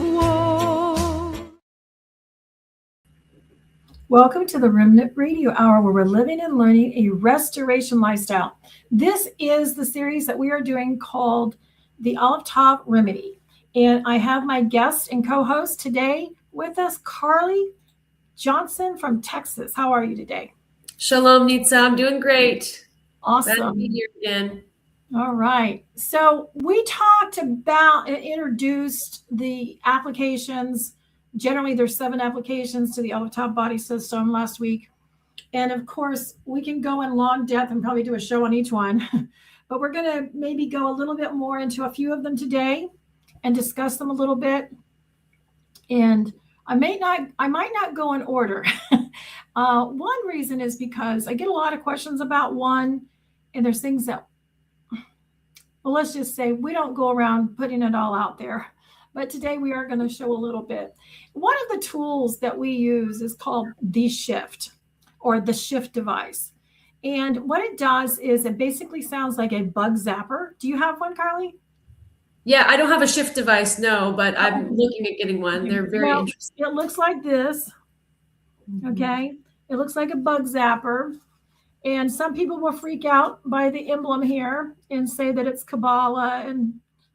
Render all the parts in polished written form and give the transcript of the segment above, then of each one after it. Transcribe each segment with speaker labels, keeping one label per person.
Speaker 1: Whoa. Welcome to the Remnant Radio Hour, where we're living and learning a restoration lifestyle. This is the series that we are doing called the Alef Tav Remedy. And I have my guest and co-host today with us, Carly Johnson from Texas. How are you today?
Speaker 2: Shalom, Nitza. I'm doing great.
Speaker 1: Awesome.
Speaker 2: Glad to be here again.
Speaker 1: All right. So we talked about and introduced the applications. Generally, there's 7 applications to the Alef Tav body system last week. And of course, we can go in long depth and probably do a show on each one. But we're going to maybe go a little bit more into a few of them today and discuss them a little bit. And I might not go in order. One reason is because I get a lot of questions about one, and there's things that, well, let's just say we don't go around putting it all out there. But today we are going to show a little bit. One of the tools that we use is called the Shift, or the Shift device. And what it does is it basically sounds like a bug zapper. Do you have one, Carly?
Speaker 2: Yeah, I don't have a Shift device, no, but I'm looking at getting one. They're very interesting.
Speaker 1: It looks like this. Okay. It looks like a bug zapper. And some people will freak out by the emblem here and say that it's Kabbalah and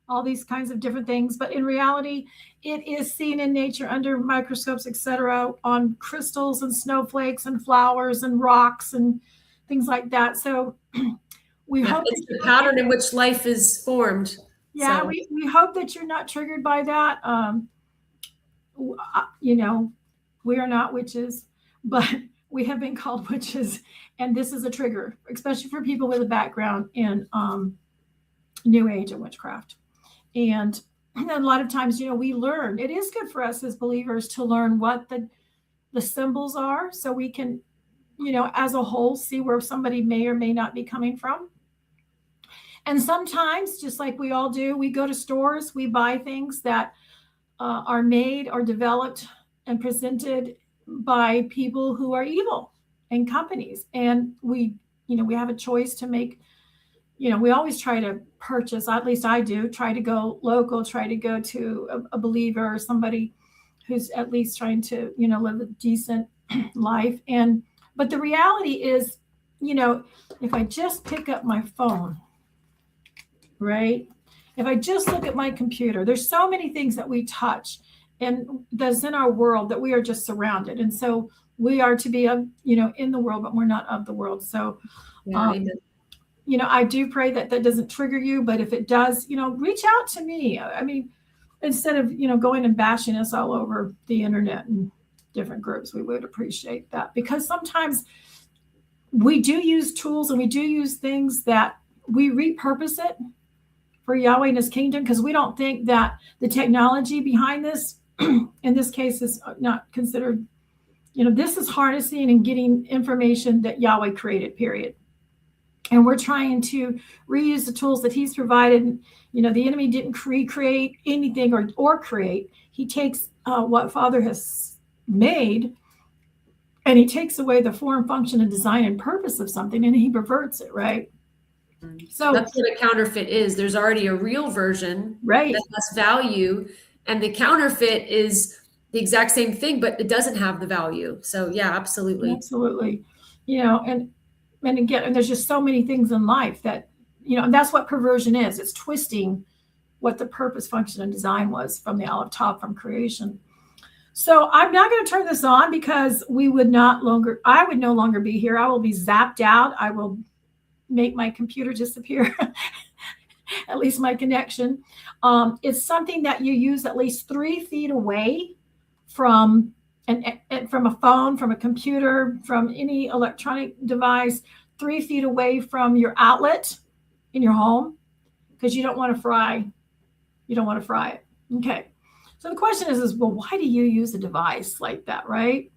Speaker 1: all these kinds of different things. But in reality, it is seen in nature under microscopes, etc., on crystals and snowflakes and flowers and rocks and things like that. So we hope
Speaker 2: it's the pattern in which life is formed.
Speaker 1: Yeah, so we hope that you're not triggered by that. You know, we are not witches, but we have been called witches, and this is a trigger, especially for people with a background in New Age and witchcraft. And a lot of times, you know, we learn. It is good for us as believers to learn what the symbols are, so we can, you know, as a whole, see where somebody may or may not be coming from. And sometimes, just like we all do, we go to stores, we buy things that are made or developed and presented by people who are evil and companies. And we have a choice to make. You know, we always try to purchase, at least I do, try to go local, try to go to a believer or somebody who's at least trying to, you know, live a decent life. But the reality is, you know, if I just pick up my phone, right? If I just look at my computer, there's so many things that we touch and that's in our world that we are just surrounded. And so we are to be, you know, in the world, but we're not of the world. So, you know, I do pray that that doesn't trigger you, but if it does, you know, reach out to me. I mean, instead of, you know, going and bashing us all over the internet and different groups, we would appreciate that, because sometimes we do use tools and we do use things that we repurpose it for Yahweh and his kingdom, because we don't think that the technology behind this, in this case, is not considered, you know, this is harnessing and getting information that Yahweh created, period. And we're trying to reuse the tools that he's provided. You know, the enemy didn't recreate anything or create. He takes what Father has made, and he takes away the form, function, and design and purpose of something, and he perverts it, right?
Speaker 2: So that's what a counterfeit is. There's already a real version,
Speaker 1: right,
Speaker 2: that has value, and the counterfeit is the exact same thing, but it doesn't have the value. So yeah, absolutely.
Speaker 1: You know, and again, and there's just so many things in life that, you know, and that's what perversion is. It's twisting what the purpose, function, and design was from the Alef Tav, from creation. So I'm not going to turn this on, because I would no longer be here. I will be zapped out. I will make my computer disappear, at least my connection. It's something that you use at least 3 feet away from from a phone, from a computer, from any electronic device, 3 feet away from your outlet in your home, because you don't want to fry. You don't want to fry it. Okay. So the question is, well, why do you use a device like that, right?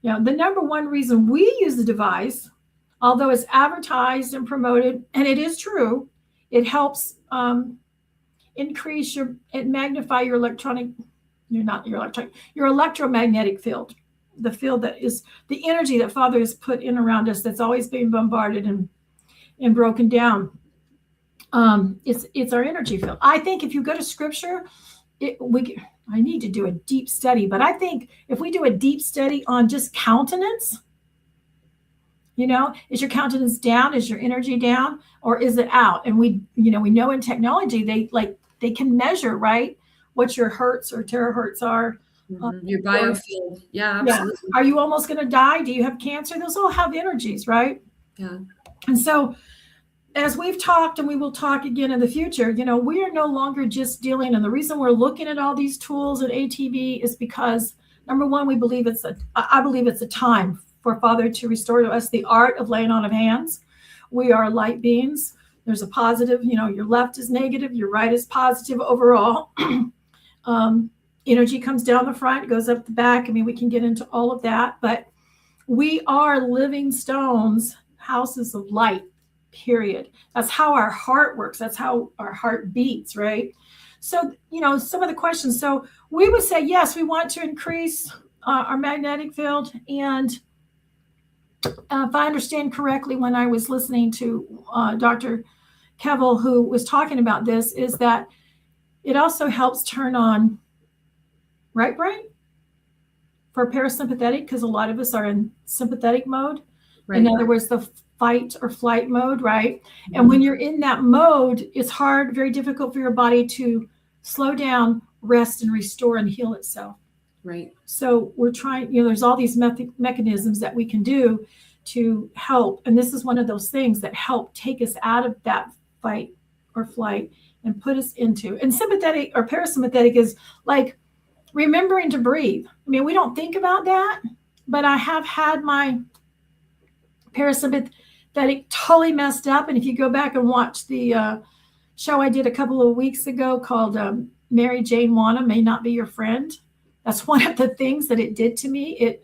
Speaker 1: You know, the number one reason we use the device, although it's advertised and promoted, and it is true, it helps increase and magnify your your electromagnetic field, the field that is the energy that Father has put in around us, that's always being bombarded and broken down. It's our energy field. I think if you go to Scripture, I need to do a deep study, but I think if we do a deep study on just countenance, is your countenance down? Is your energy down, or is it out? And we know in technology, they can measure, right, what your hertz or terahertz are.
Speaker 2: Your biofield. Yeah, absolutely.
Speaker 1: Yeah. Are you almost going to die? Do you have cancer? Those all have energies, right?
Speaker 2: Yeah.
Speaker 1: And so as we've talked, and we will talk again in the future, we are no longer just dealing. And the reason we're looking at all these tools at ATV is because, number one, I believe it's a time for Father to restore to us the art of laying on of hands. We are light beings. There's a positive, your left is negative, your right is positive overall. Energy comes down the front, goes up the back. I mean, we can get into all of that, but we are living stones, houses of light. Period. That's how our heart works. That's how our heart beats, right? So, some of the questions. So we would say, yes, we want to increase our magnetic field. And if I understand correctly, when I was listening to Dr. Kevel, who was talking about this, is that it also helps turn on right brain for parasympathetic, because a lot of us are in sympathetic mode. Right. In other words, the fight or flight mode, right? Mm-hmm. And when you're in that mode, it's hard, very difficult for your body to slow down, rest, and restore and heal itself.
Speaker 2: Right.
Speaker 1: So we're trying, there's all these mechanisms that we can do to help. And this is one of those things that help take us out of that fight or flight and put us into. And sympathetic or parasympathetic is like remembering to breathe. I mean, we don't think about that, but I have had my parasympathetic totally messed up. And if you go back and watch the show I did a couple of weeks ago called Mary Jane Wanna May Not Be Your Friend, that's one of the things that it did to me.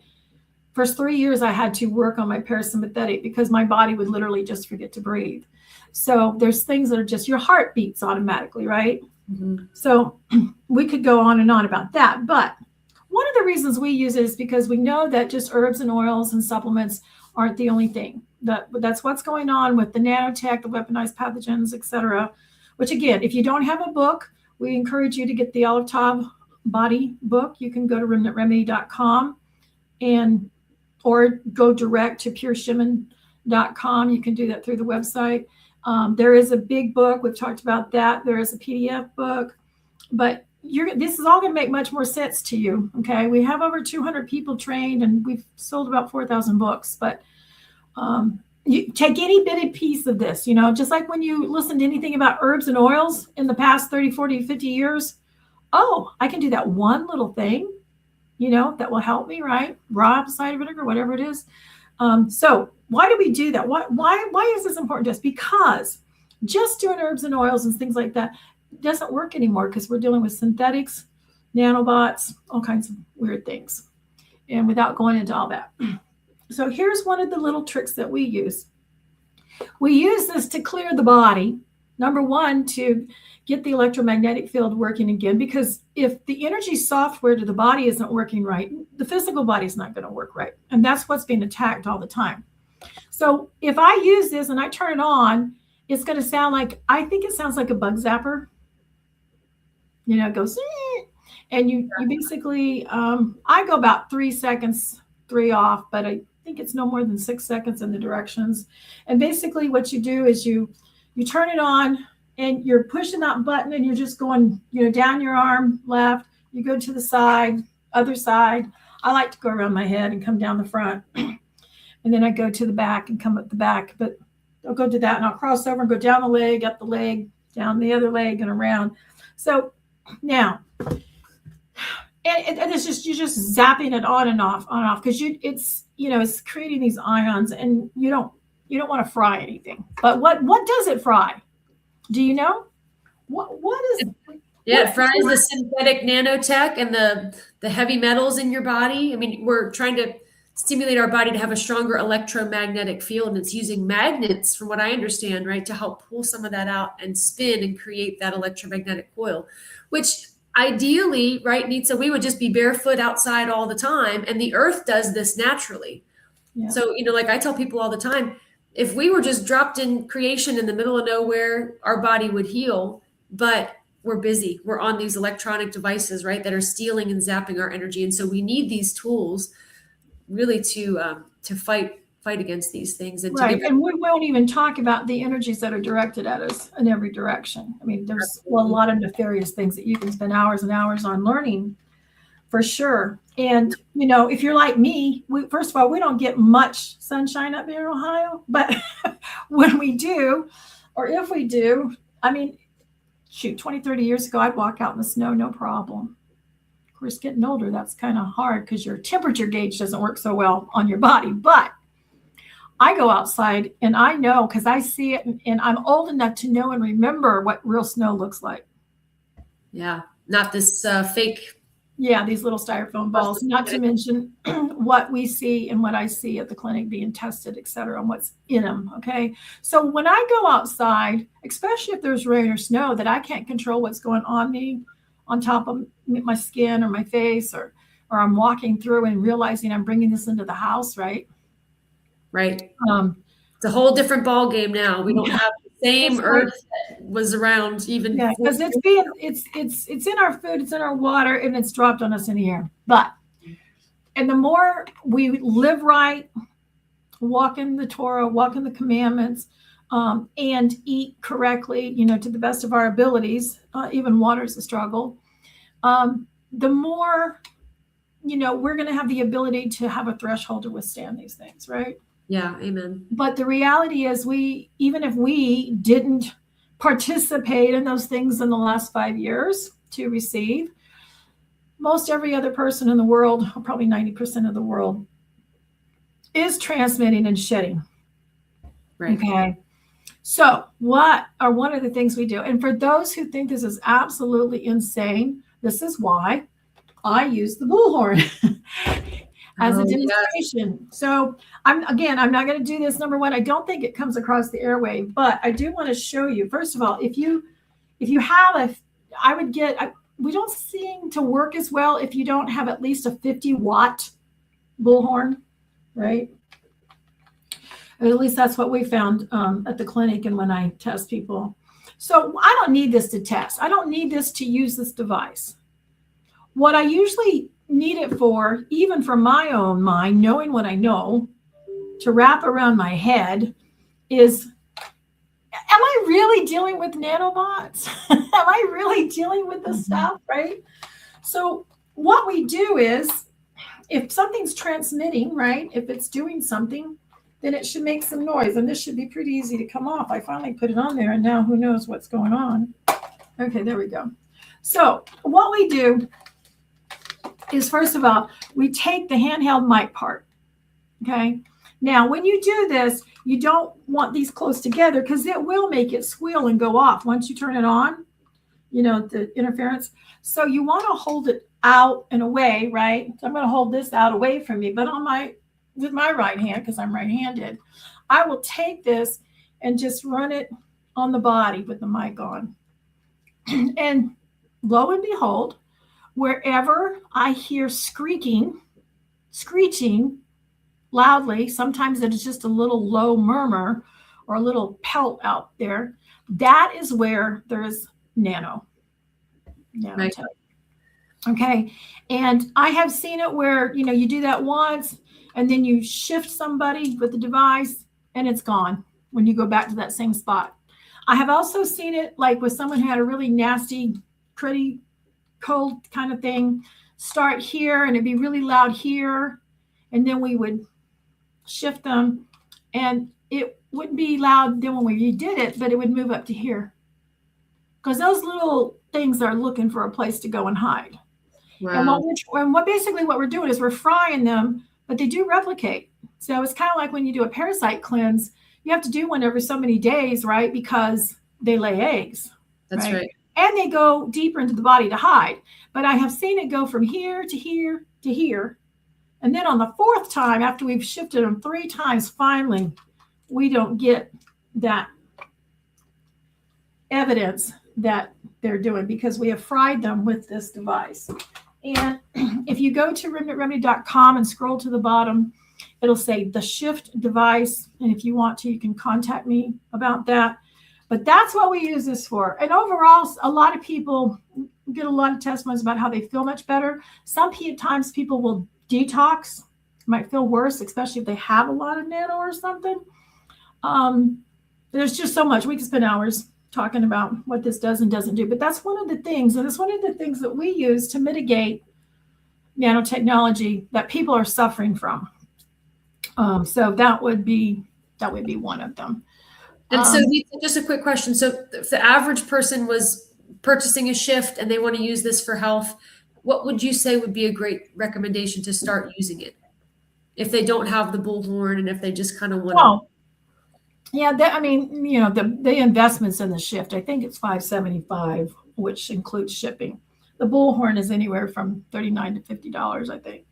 Speaker 1: First 3 years I had to work on my parasympathetic because my body would literally just forget to breathe. So there's things that are just, your heart beats automatically, right? Mm-hmm. So we could go on and on about that. But one of the reasons we use it is because we know that just herbs and oils and supplements aren't the only thing. That's what's going on with the nanotech, the weaponized pathogens, etc. Which again, if you don't have a book, we encourage you to get the Alef Tav Body book. You can go to remnantremedy.com or go direct to pureshiman.com. You can do that through the website. There is a big book. We've talked about that. There is a PDF book, but this is all going to make much more sense to you. Okay. We have over 200 people trained and we've sold about 4,000 books, but you take any bitty piece of this, just like when you listen to anything about herbs and oils in the past 30, 40, 50 years. Oh, I can do that one little thing, that will help me, right? Raw apple cider vinegar, whatever it is. So why do we do that? Why is this important to us? Because just doing herbs and oils and things like that doesn't work anymore because we're dealing with synthetics, nanobots, all kinds of weird things. And without going into all that. So here's one of the little tricks that we use. We use this to clear the body. Number one, to get the electromagnetic field working again, because if the energy software to the body isn't working right, the physical body is not going to work right. And that's what's being attacked all the time. So if I use this and I turn it on, it's going to sound like, I think it sounds like a bug zapper. It goes, and you basically, I go about 3 seconds, 3 off, but I think it's no more than 6 seconds in the directions. And basically what you do is you turn it on and you're pushing that button and you're just going, down your arm, left, you go to the side, other side. I like to go around my head and come down the front. And then I go to the back and come up the back, but I'll go to that and I'll cross over and go down the leg, up the leg, down the other leg and around. So now, and it's just, you're just zapping it on and off, because it's creating these ions and you don't want to fry anything. But what does it fry? Do you know? What is it?
Speaker 2: Yeah, it fries the synthetic nanotech and the heavy metals in your body. I mean, we're trying to stimulate our body to have a stronger electromagnetic field, and it's using magnets, from what I understand, right, to help pull some of that out and spin and create that electromagnetic coil, which ideally, right, Nitsa, we would just be barefoot outside all the time, and the earth does this naturally. Yeah. So, like I tell people all the time, if we were just dropped in creation in the middle of nowhere, our body would heal. But we're busy. We're on these electronic devices, right, that are stealing and zapping our energy. And so we need these tools really to fight against these things and to
Speaker 1: Right.
Speaker 2: give
Speaker 1: And we won't even talk about the energies that are directed at us in every direction. I mean, there's a lot of nefarious things that you can spend hours and hours on learning, for sure. And, you know, if you're like me, first of all, we don't get much sunshine up here in Ohio, but when we do, or if we do, I mean, shoot, 20, 30 years ago, I'd walk out in the snow, no problem. Of course, getting older, that's kind of hard because your temperature gauge doesn't work so well on your body. But I go outside and I know, because I see it, and I'm old enough to know and remember what real snow looks like.
Speaker 2: Yeah, not this fake.
Speaker 1: Yeah, these little styrofoam balls, not to mention what we see and what I see at the clinic being tested, et cetera, and what's in them. Okay. So when I go outside, especially if there's rain or snow that I can't control what's going on me, on top of my skin or my face, or I'm walking through and realizing I'm bringing this into the house, right?
Speaker 2: Right. It's a whole different ball game now. We don't have the same earth that was around even.
Speaker 1: Yeah, because it's in our food, it's in our water, and it's dropped on us in the air. And the more we live right, walk in the Torah, walk in the commandments, and eat correctly, you know, to the best of our abilities, even water is a struggle, the more, you know, we're going to have the ability to have a threshold to withstand these things, right?
Speaker 2: Yeah, amen.
Speaker 1: But the reality is, even if we didn't participate in those things in the last 5 years to receive, most every other person in the world, or probably 90% of the world, is transmitting and shedding.
Speaker 2: Right.
Speaker 1: Okay. So what are one of the things we do? And for those who think this is absolutely insane, this is why I use the bullhorn as a demonstration. Yes. So I'm not going to do this. Number one, I don't think it comes across the airwave, but I do want to show you. First of all, if you have we don't seem to work as well if you don't have at least a 50-watt bullhorn, right? At least that's what we found at the clinic and when I test people. So I don't need this to test. I don't need this to use this device. What I usually need it for, even for my own mind, knowing what I know, to wrap around my head is, am I really dealing with nanobots? Am I really dealing with this stuff, right? So what we do is, if something's transmitting, right, if it's doing something, then it should make some noise. And this should be pretty easy to come off. I finally put it on there, and now who knows what's going on. Okay, there we go. So what we do is, first of all, we take the handheld mic part, okay? Now, when you do this, you don't want these close together because it will make it squeal and go off once you turn it on, you know, the interference. So you want to hold it out and away, right? So I'm going to hold this out away from me, but with my right hand, because I'm right-handed, I will take this and just run it on the body with the mic on. And lo and behold, wherever I hear screeching loudly, sometimes it is just a little low murmur or a little pelt out there, that is where there's nanotech. Right. Okay. And I have seen it where, you know, you do that once and then you shift somebody with the device and it's gone when you go back to that same spot. I have also seen it like with someone who had a really nasty, pretty cold kind of thing, start here and it'd be really loud here, and then we would shift them and it wouldn't be loud then when we redid it, but it would move up to here because those little things are looking for a place to go and hide. Wow. And what we're doing is we're frying them, but they do replicate. So it's kind of like when you do a parasite cleanse, you have to do one every so many days, right? Because they lay eggs.
Speaker 2: That's right.
Speaker 1: And they go deeper into the body to hide. But I have seen it go from here to here to here. And then on the fourth time, after we've shifted them 3 times, finally, we don't get that evidence that they're doing because we have fried them with this device. And if you go to remnantremedy.com and scroll to the bottom, it'll say the shift device. And if you want to, you can contact me about that. But that's what we use this for. And overall, a lot of people get a lot of testimonies about how they feel much better. Sometimes people will detox, might feel worse, especially if they have a lot of nano or something. There's just so much. We could spend hours talking about what this does and doesn't do. But that's one of the things, and it's one of the things that we use to mitigate nanotechnology that people are suffering from. So that would be one of them.
Speaker 2: And so just a quick question. So if the average person was purchasing a shift and they want to use this for health, what would you say would be a great recommendation to start using it? If they don't have the bullhorn and if they just kind of want to.
Speaker 1: Yeah, the investments in the shift, I think it's $575, which includes shipping. The bullhorn is anywhere from $39 to $50, I think.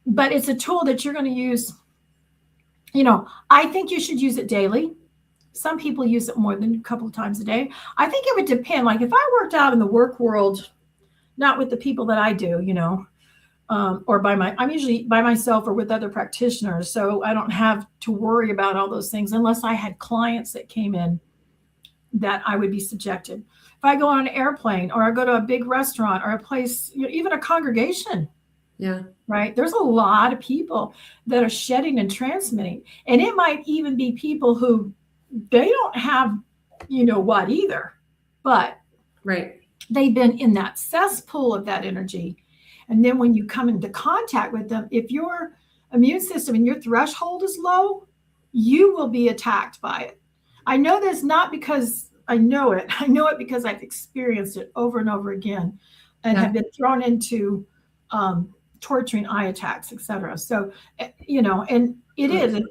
Speaker 1: But it's a tool that you're going to use. I think you should use it daily. Some people use it more than a couple of times a day. I think it would depend. Like if I worked out in the work world, not with the people that I do, or I'm usually by myself or with other practitioners. So I don't have to worry about all those things unless I had clients that came in that I would be subjected. If I go on an airplane or I go to a big restaurant or a place, even a congregation.
Speaker 2: Yeah.
Speaker 1: Right. There's a lot of people that are shedding and transmitting. And it might even be people who they don't have, what either, but
Speaker 2: right.
Speaker 1: They've been in that cesspool of that energy. And then when you come into contact with them, if your immune system and your threshold is low, you will be attacked by it. I know this not because I know it. I know it because I've experienced it over and over again and have been thrown into torturing eye attacks, etc. So, and it is.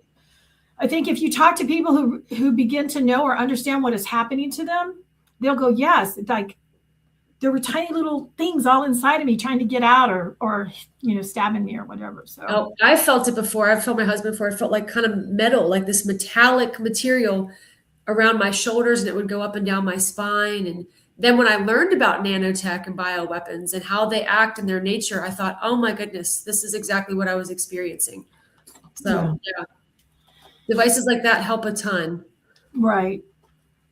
Speaker 1: I think if you talk to people who begin to know or understand what is happening to them, they'll go, yes, like there were tiny little things all inside of me trying to get out or stabbing me or whatever. So
Speaker 2: I felt it before. I've felt my husband before. I felt like kind of metal, like this metallic material around my shoulders, and it would go up and down my spine. And then when I learned about nanotech and bioweapons and how they act in their nature, I thought, oh my goodness, this is exactly what I was experiencing. So yeah. Devices like that help a ton.
Speaker 1: Right.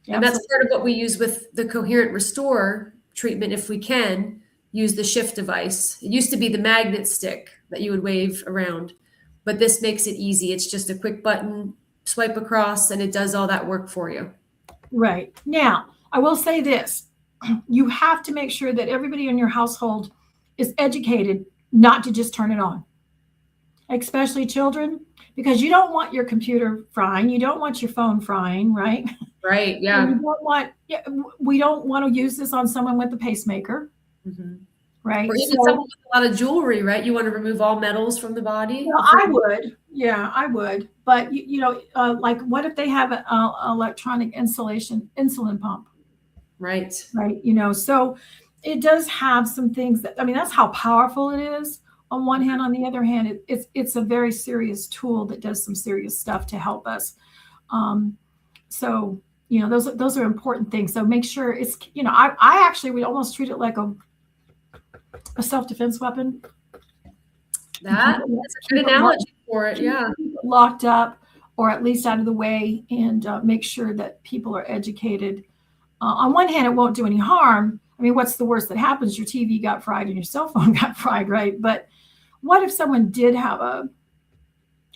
Speaker 2: And that's part of what we use with the coherent restore treatment. If we can use the shift device, it used to be the magnet stick that you would wave around, but this makes it easy. It's just a quick button, swipe across, and it does all that work for you.
Speaker 1: Right. Now, I will say this. You have to make sure that everybody in your household is educated not to just turn it on, especially children, because you don't want your computer frying. You don't want your phone frying, right?
Speaker 2: Right. Yeah.
Speaker 1: We don't want to use this on someone with a pacemaker, right?
Speaker 2: Or even someone with a lot of jewelry, right? You want to remove all metals from the body?
Speaker 1: Well, I would. Yeah, I would. But, like what if they have an electronic insulin pump?
Speaker 2: Right.
Speaker 1: Right. So it does have some things that's how powerful it is. On one hand, on the other hand, it's a very serious tool that does some serious stuff to help us. So, those are important things. So make sure it's, I actually would almost treat it like a self-defense weapon.
Speaker 2: That's a good analogy for it. Yeah.
Speaker 1: Locked up or at least out of the way, and make sure that people are educated. On one hand, it won't do any harm. I mean, what's the worst that happens? Your TV got fried and your cell phone got fried, right? But what if someone did have a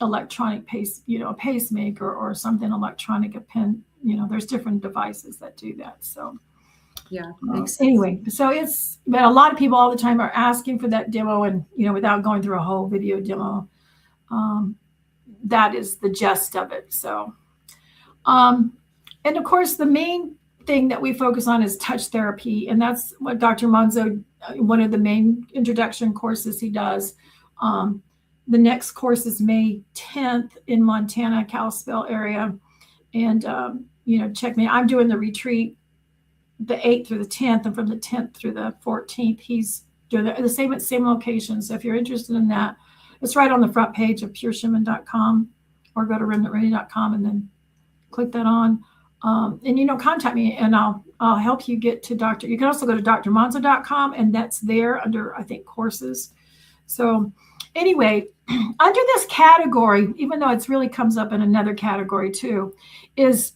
Speaker 1: electronic a pacemaker or something electronic, a pen? There's different devices that do that. So
Speaker 2: yeah.
Speaker 1: Anyway, so but a lot of people all the time are asking for that demo, and without going through a whole video demo, that is the gist of it. So, and of course, the main thing that we focus on is touch therapy, and that's what Dr. Monzo, one of the main introduction courses he does. The next course is May 10th in Montana, Kalispell area, and check me. I'm doing the retreat the 8th through the 10th, and from the 10th through the 14th, he's doing the same location. So if you're interested in that, it's right on the front page of pureshiman.com, or go to remnantradio.com and then click that on. And contact me, and I'll help you get to Dr. You can also go to drmonzo.com, and that's there under, I think, courses. So anyway, under this category, even though it's really comes up in another category too, is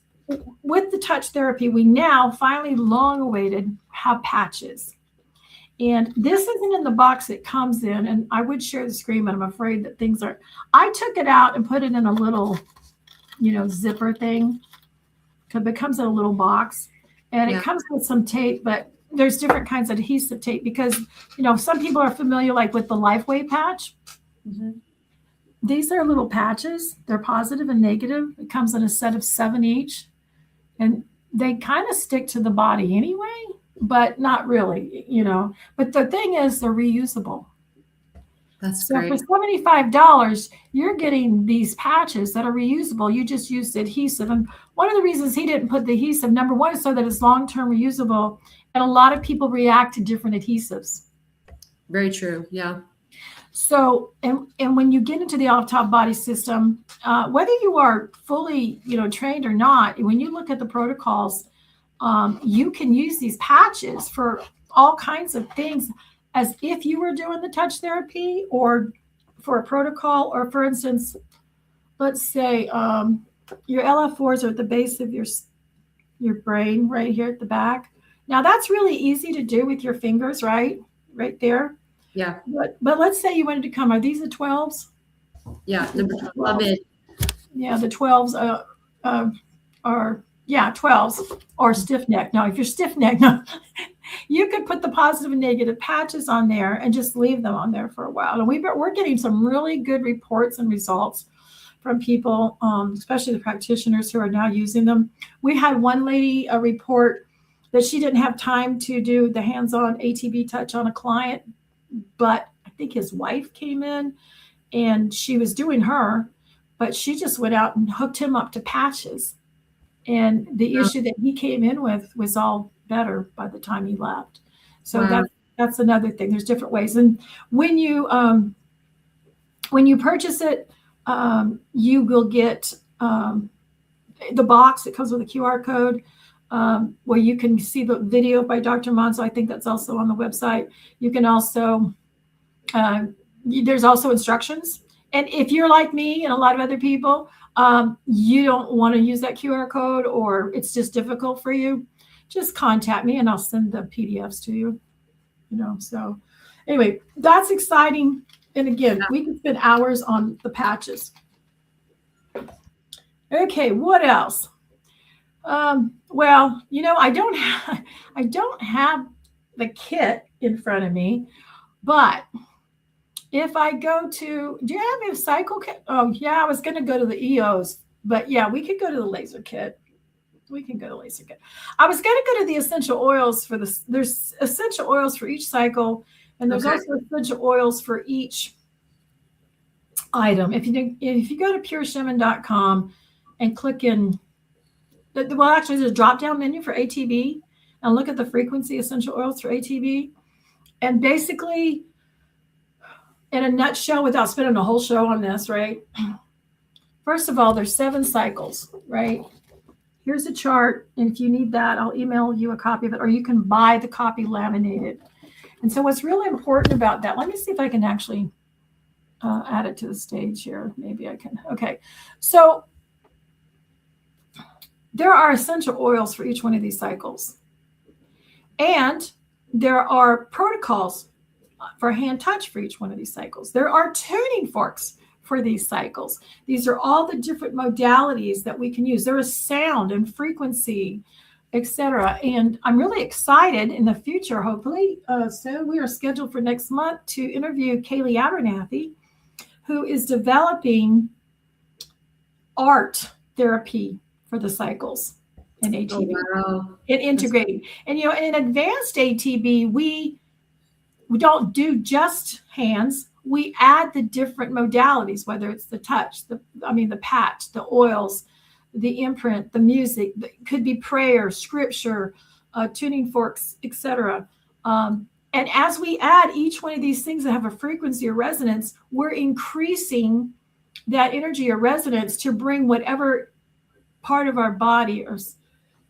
Speaker 1: with the touch therapy, we now finally long awaited have patches. And this isn't in the box it comes in. And I would share the screen, but I'm afraid that things are, I took it out and put it in a little, zipper thing. Because it comes in a little box. And it comes with some tape, but there's different kinds of adhesive tape because, some people are familiar like with the LifeWave patch. Mm-hmm. These are little patches. They're positive and negative. It comes in a set of 7 each. And they kind of stick to the body anyway, but not really, But the thing is, they're reusable.
Speaker 2: That's
Speaker 1: so
Speaker 2: great.
Speaker 1: For $75, you're getting these patches that are reusable. You just use the adhesive. And one of the reasons he didn't put the adhesive, number one, is so that it's long-term reusable. And a lot of people react to different adhesives.
Speaker 2: Very true. Yeah.
Speaker 1: So, and when you get into the Alef Tav body system, whether you are fully, trained or not, when you look at the protocols, you can use these patches for all kinds of things as if you were doing the touch therapy or for a protocol, or for instance, let's say your LF4s are at the base of your brain right here at the back. Now that's really easy to do with your fingers, right there.
Speaker 2: Yeah.
Speaker 1: But let's say you wanted to come. Are these the 12s?
Speaker 2: Yeah, number 12.
Speaker 1: Yeah, the 12s are 12s or stiff neck. Now, if you're stiff neck, no, you could put the positive and negative patches on there and just leave them on there for a while. And we're getting some really good reports and results from people, especially the practitioners who are now using them. We had one lady report that she didn't have time to do the hands-on ATB touch on a client, but I think his wife came in and she was doing her, but she just went out and hooked him up to patches. And the issue that he came in with was all better by the time he left. So that's another thing. There's different ways. And when you purchase it, you will get the box that comes with a QR code where you can see the video by Dr. Monzo. I think that's also on the website. You can also, there's also instructions. And if you're like me and a lot of other people, you don't want to use that QR code or it's just difficult for you, just contact me and I'll send the PDFs to you. So anyway, that's exciting. And again, we can spend hours on the patches. Okay, what else? Well, I don't have the kit in front of me, but if I go to, do you have a cycle kit? Oh yeah, I was going to go to the EOS, but yeah, we could go to the laser kit. We can go to laser kit. I was going to go to the essential oils for this. There's essential oils for each cycle, and there's also essential oils for each item. If you go to pureshaman.com and click in, well, actually, there's a drop-down menu for ATB, and look at the frequency essential oils for ATB, and basically, in a nutshell, without spending a whole show on this, right? First of all, there's 7 cycles, right? Here's a chart, and if you need that, I'll email you a copy of it, or you can buy the copy laminated. And so what's really important about that, let me see if I can actually add it to the stage here. Maybe I can. Okay, so there are essential oils for each one of these cycles. And there are protocols for hand touch for each one of these cycles. There are tuning forks for these cycles. These are all the different modalities that we can use. There is sound and frequency, etc. And I'm really excited in the future, hopefully soon. We are scheduled for next month to interview Kaylee Abernathy, who is developing art therapy for the cycles in ATB.
Speaker 2: Oh, wow.
Speaker 1: And integrating. And in advanced ATB, we don't do just hands. We add the different modalities, whether it's the touch, the patch, the oils, the imprint, the music. It could be prayer, scripture, tuning forks, etc. And as we add each one of these things that have a frequency or resonance, we're increasing that energy or resonance to bring whatever part of our body or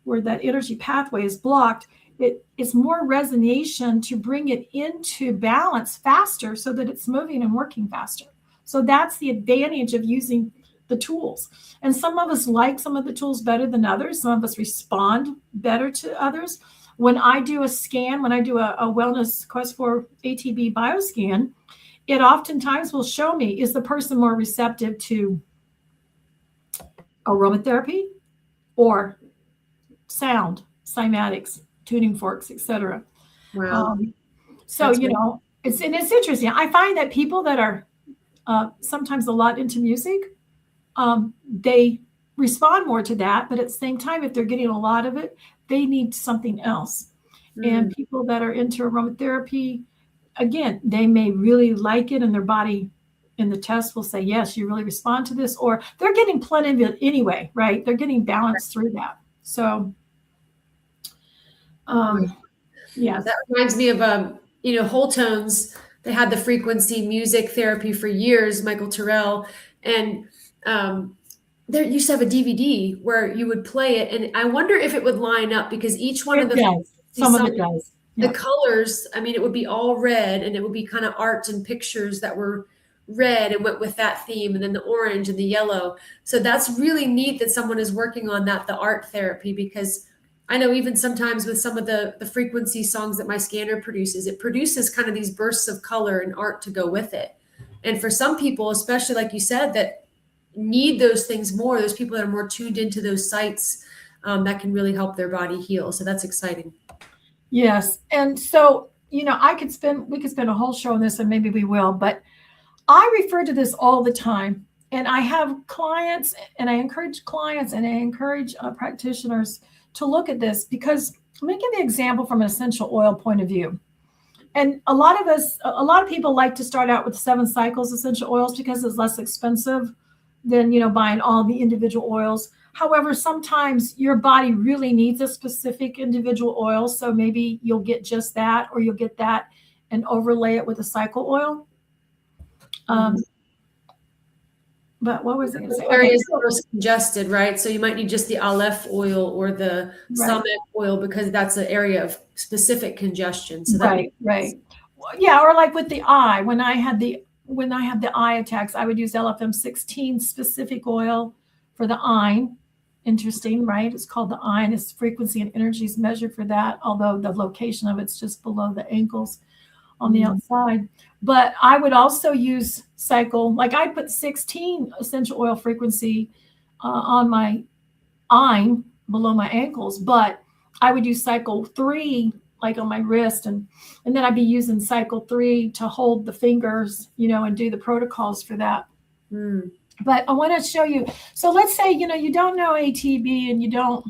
Speaker 1: where that energy pathway is blocked. It's more resonation to bring it into balance faster so that it's moving and working faster. So that's the advantage of using the tools. And some of us like some of the tools better than others. Some of us respond better to others. When I do a scan, when I do a wellness Quest for ATB bioscan, it oftentimes will show me, is the person more receptive to aromatherapy or sound, cymatics, tuning forks, etc.
Speaker 2: Wow.
Speaker 1: So,
Speaker 2: That's
Speaker 1: you
Speaker 2: great.
Speaker 1: know, it's interesting. I find that people that are sometimes a lot into music, they respond more to that. But at the same time, if they're getting a lot of it, they need something else. And people that are into aromatherapy, again, they may really like it, and their body in the test will say, yes, you really respond to this, or they're getting plenty of it anyway, right? They're getting balance through that. So, yes.
Speaker 2: That reminds me of, you know, whole tones. They had the frequency music therapy for years, Michael Terrell. And there used to have a DVD where you would play it. And I wonder if it would line up, because each one of
Speaker 1: It
Speaker 2: the
Speaker 1: does. Some of it does.
Speaker 2: the
Speaker 1: Yeah.
Speaker 2: colors, I mean, it would be all red, and it would be kind of art and pictures that were red and went with that theme, and then the orange and the yellow. So that's really neat that someone is working on that, the art therapy, because I know even sometimes with some of the frequency songs that my scanner produces, it produces kind of these bursts of color and art to go with it. And for some people, especially like you said, that need those things more, those people that are more tuned into those sites, that can really help their body heal. So that's exciting.
Speaker 1: Yes. And so, you know, we could spend a whole show on this, and maybe we will, but I refer to this all the time. And I have clients, and I encourage clients, and I encourage practitioners to look at this, because let me give you an example from an essential oil point of view. And a lot of people like to start out with 7 cycles essential oils because it's less expensive than, you know, buying all the individual oils. However, sometimes your body really needs a specific individual oil. So maybe you'll get just that, or you'll get that and overlay it with a cycle oil. But what was I going to say?
Speaker 2: Areas that are congested, right? So you might need just the Alef oil or the
Speaker 1: Right.
Speaker 2: Samek oil, because that's an area of specific congestion. So that
Speaker 1: Right. Well, yeah, or like with the eye, when I had the eye attacks, I would use LFM16 specific oil for the eye. Interesting, right? It's called the eye, and its frequency and energy is measured for that, although the location of it's just below the ankles on the outside. But I would also use cycle, like I put 16 essential oil frequency on my eye below my ankles, but I would use cycle 3 like on my wrist, and then I'd be using cycle 3 to hold the fingers, you know, and do the protocols for that. But I want to show you. So let's say, you know, you don't know ATB, and you don't,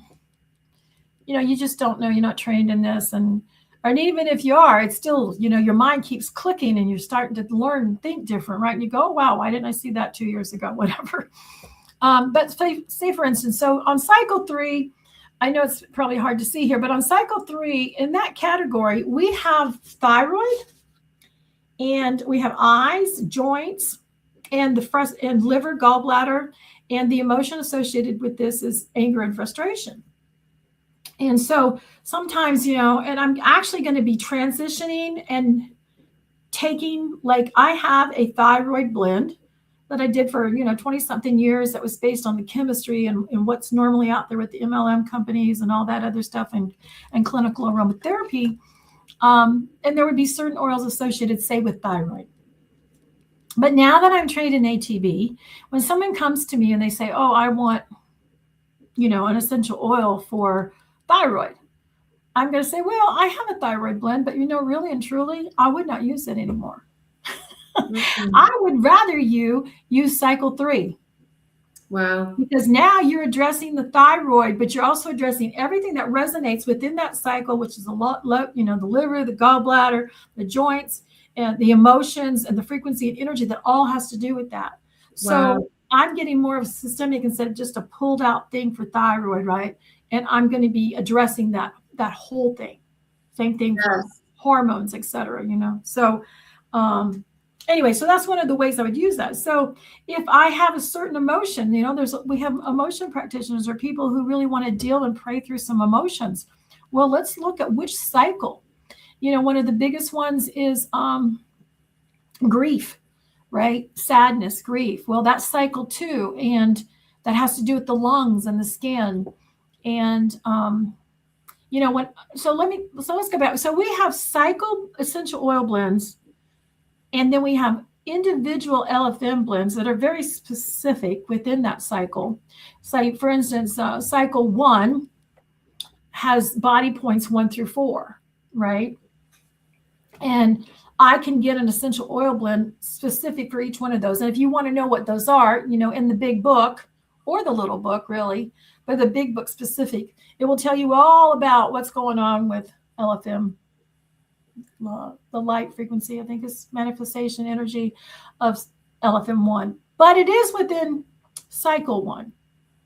Speaker 1: you know, you just don't know, you're not trained in this, and even if you are, it's still, you know, your mind keeps clicking, and you're starting to learn and think different, right? And you go, wow, why didn't I see that 2 years ago? Whatever. But say for instance, so on cycle 3, I know it's probably hard to see here, but on cycle 3, in that category, we have thyroid, and we have eyes, joints, and and liver, gallbladder, and the emotion associated with this is anger and frustration. And so sometimes, you know, and I'm actually going to be transitioning and taking, like, I have a thyroid blend that I did for, you know, 20 something years, that was based on the chemistry and what's normally out there with the MLM companies and all that other stuff, and clinical aromatherapy. And there would be certain oils associated, say, with thyroid. But now that I'm trained in ATB, when someone comes to me and they say, oh, I want, you know, an essential oil for thyroid, I'm going to say, well, I have a thyroid blend, but, you know, really and truly, I would not use it anymore. I would rather you use cycle 3.
Speaker 2: Wow.
Speaker 1: Because now you're addressing the thyroid, but you're also addressing everything that resonates within that cycle, which is a lot, you know, the liver, the gallbladder, the joints, and the emotions, and the frequency and energy that all has to do with that.
Speaker 2: Wow.
Speaker 1: So I'm getting more of a systemic instead of just a pulled out thing for thyroid, right? And I'm going to be addressing that whole thing. Same thing for hormones, et cetera, you know? So, anyway, so that's one of the ways I would use that. So if I have a certain emotion, you know, we have emotion practitioners, or people who really want to deal and pray through some emotions. Well, let's look at which cycle. You know, one of the biggest ones is grief. right? Sadness, grief. Well, that's cycle 2, and that has to do with the lungs and the skin. And so let's go back. So we have cycle essential oil blends, and then we have individual LFM blends that are very specific within that cycle. So, for instance, cycle 1 has body points 1 through 4, right? And I can get an essential oil blend specific for each one of those. And if you want to know what those are, in the big book or the little book, really, but the big book specific, it will tell you all about what's going on with LFM. The light frequency, I think, is manifestation energy of LFM1, but it is within cycle 1.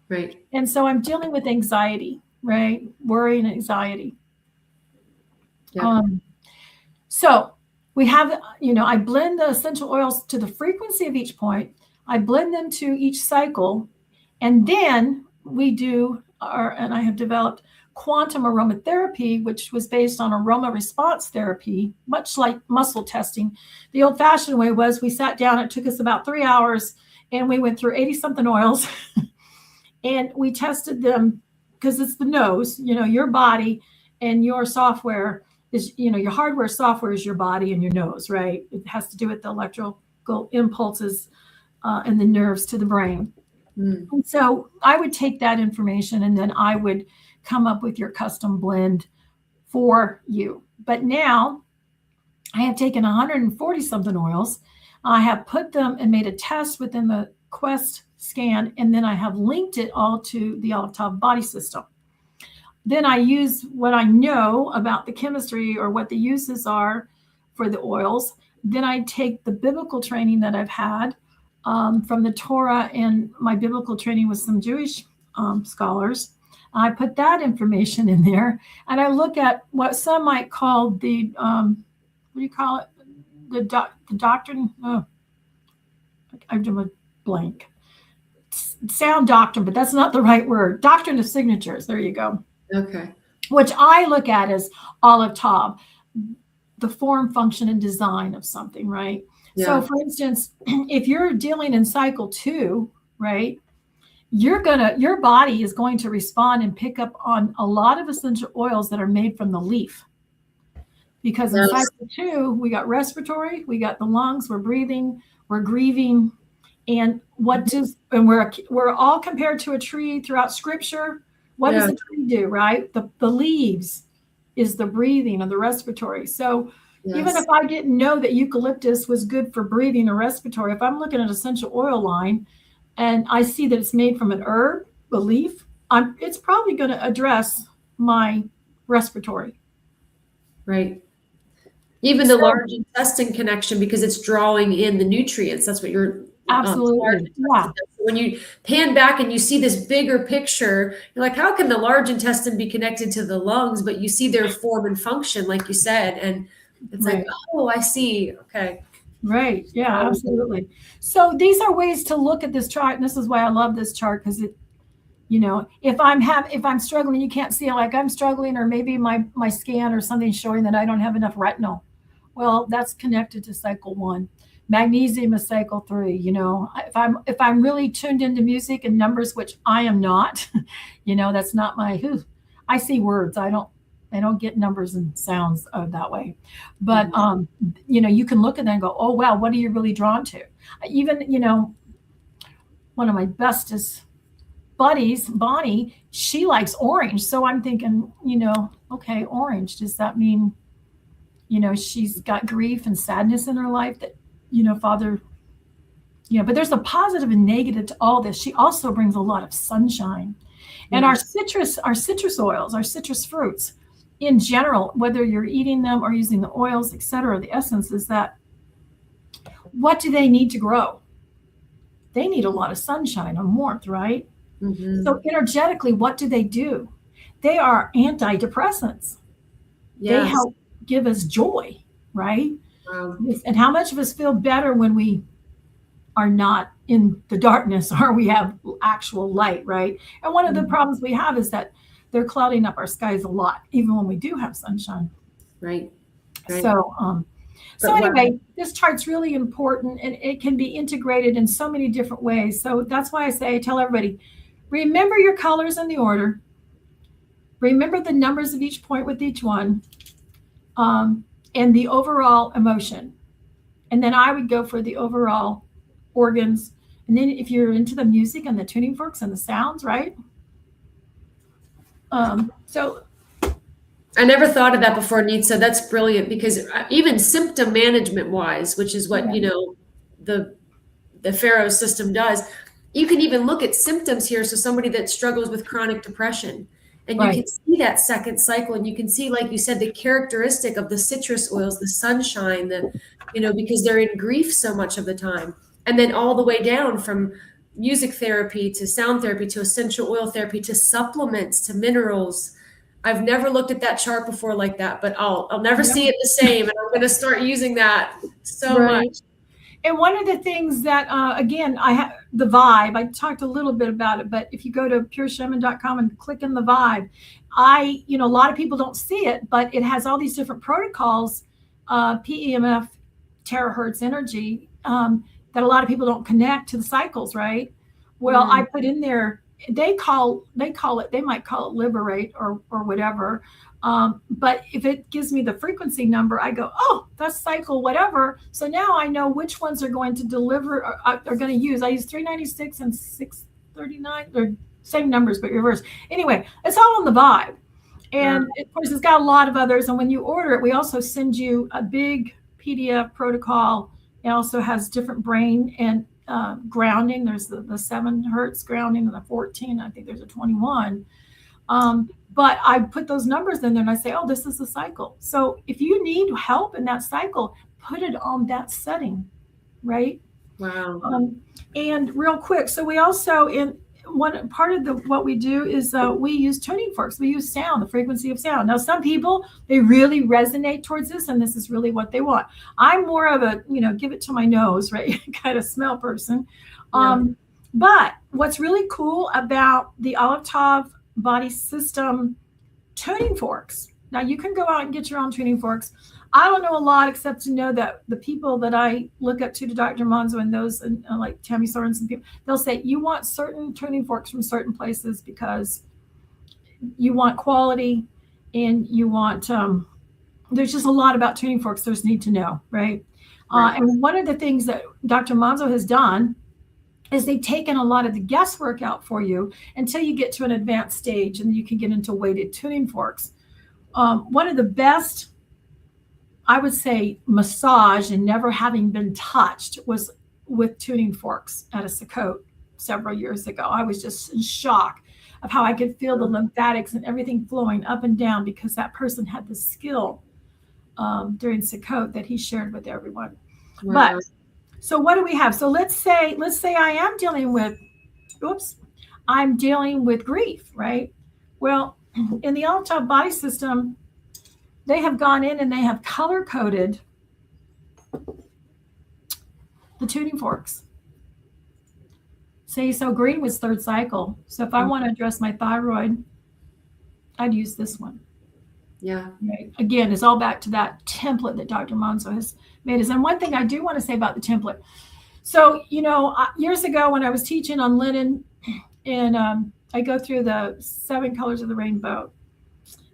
Speaker 2: Right.
Speaker 1: And so I'm dealing with anxiety, right? Worry and anxiety.
Speaker 2: Yeah.
Speaker 1: So we have, I blend the essential oils to the frequency of each point. I blend them to each cycle. And then we do, and I have developed quantum aromatherapy, which was based on aroma response therapy, much like muscle testing. The old fashioned way was we sat down, it took us about 3 hours, and we went through 80 something oils and we tested them, because it's the nose, your body and your software is, your hardware software is your body and your nose, right? It has to do with the electrical impulses and the nerves to the brain. And so I would take that information and then I would come up with your custom blend for you. But now I have taken 140 something oils. I have put them and made a test within the Quest scan, and then I have linked it all to the Alef Tav body system. Then I use what I know about the chemistry or what the uses are for the oils. Then I take the biblical training that I've had from the Torah and my biblical training with some Jewish scholars. I put that information in there, and I look at what some might call the, what do you call it? The doctrine. Oh, I'm doing a blank. Sound doctrine, but that's not the right word. Doctrine of signatures. There you go.
Speaker 2: Okay.
Speaker 1: Which I look at as Alef Tav, the form, function, and design of something, right? Yeah. So, for instance, if you're dealing in cycle 2, right, your body is going to respond and pick up on a lot of essential oils that are made from the leaf. Because in cycle 2, we got respiratory, we got the lungs, we're breathing, we're grieving, and we're all compared to a tree throughout Scripture. What does a tree do, right? The leaves is the breathing and the respiratory. So even if I didn't know that eucalyptus was good for breathing or respiratory, if I'm looking at essential oil line and I see that it's made from an herb, a leaf, it's probably going to address my respiratory.
Speaker 2: Right. Even the large intestine connection, because it's drawing in the nutrients. That's what you're
Speaker 1: absolutely. Yeah.
Speaker 2: When you pan back and you see this bigger picture, you're like, how can the large intestine be connected to the lungs? But you see their form and function, like you said, and it's like, oh, I see. Okay.
Speaker 1: Right. Yeah, absolutely. So these are ways to look at this chart. And this is why I love this chart, because it, if I'm struggling, you can't see it, like I'm struggling, or maybe my scan or something showing that I don't have enough retinol. Well, that's connected to cycle 1. Magnesium is cycle 3. If I'm really tuned into music and numbers, which I am not, that's not my. I see words. I don't get numbers and sounds that way. But you can look at that and go, oh wow, what are you really drawn to? Even one of my bestest buddies, Bonnie, she likes orange. So I'm thinking, okay, orange. Does that mean, she's got grief and sadness in her life that, Father, but there's a positive and negative to all this. She also brings a lot of sunshine. And our citrus oils, our citrus fruits in general, whether you're eating them or using the oils, etc., the essence is that, what do they need to grow? They need a lot of sunshine and warmth, right? Mm-hmm. So energetically, what do? They are antidepressants. Yes. They help give us joy, right? Wow. And how much of us feel better when we are not in the darkness, or we have actual light, right? And one of the problems we have is that they're clouding up our skies a lot, even when we do have sunshine.
Speaker 2: Right.
Speaker 1: So, So
Speaker 2: But wow.
Speaker 1: anyway, this chart's really important, and it can be integrated in so many different ways. So that's why I tell everybody, remember your colors in the order. Remember the numbers of each point with each one, and the overall emotion. And then I would go for the overall organs. And then if you're into the music and the tuning forks and the sounds, right? So
Speaker 2: I never thought of that before, Nitsa. That's brilliant, because even symptom management wise, which is what, the Pharaoh system does, you can even look at symptoms here. So somebody that struggles with chronic depression, and you can see that second cycle, and you can see, like you said, the characteristic of the citrus oils, the sunshine, because they're in grief so much of the time. And then all the way down from music therapy to sound therapy to essential oil therapy to supplements to minerals. I've never looked at that chart before like that, but I'll never see it the same. And I'm going to start using that so much.
Speaker 1: And one of the things that, again, I have the vibe, I talked a little bit about it, but if you go to pureshaman.com and click in the vibe, a lot of people don't see it, but it has all these different protocols, PEMF, terahertz energy, that a lot of people don't connect to the cycles, right? Well, I put in there, they might call it liberate or whatever. But if it gives me the frequency number, I go, oh, that's cycle whatever. So now I know which ones are going to deliver or are going to use. I use 396 and 639. They're same numbers, but reverse. Anyway, it's all on the vibe. And of course, it's got a lot of others. And when you order it, we also send you a big PDF protocol. It also has different brain and grounding. There's the 7 hertz grounding and the 14. I think there's a 21. But I put those numbers in there and I say, oh, this is the cycle. So if you need help in that cycle, put it on that setting, right?
Speaker 2: Wow.
Speaker 1: And real quick, so we also, in one part of what we do is we use tuning forks. We use sound, the frequency of sound. Now, some people, they really resonate towards this, and this is really what they want. I'm more of a, give it to my nose, right? kind of smell person. But what's really cool about the Alef Tav body system tuning forks. Now you can go out and get your own tuning forks. I don't know a lot except to know that the people that I look up to Dr. Monzo and those and like Tammy Sorensen people, they'll say you want certain tuning forks from certain places because you want quality and you want, there's just a lot about tuning forks there's need to know, right? And one of the things that Dr. Monzo has done is they've taken a lot of the guesswork out for you until you get to an advanced stage and you can get into weighted tuning forks. One of the best, I would say, massage and never having been touched was with tuning forks at a Sukkot several years ago. I was just in shock of how I could feel the lymphatics and everything flowing up and down because that person had the skill during Sukkot that he shared with everyone.
Speaker 2: Wow.
Speaker 1: But so what do we have? So let's say I am dealing with, I'm dealing with grief, right? Well, in the Alef Tav body system, they have gone in and they have color coded the tuning forks. So green was 3rd cycle. So if I want to address my thyroid, I'd use this one.
Speaker 2: Yeah.
Speaker 1: Right. Again, it's all back to that template that Dr. Monzo has made us. And one thing I do want to say about the template. So, years ago when I was teaching on linen, and I go through the 7 colors of the rainbow,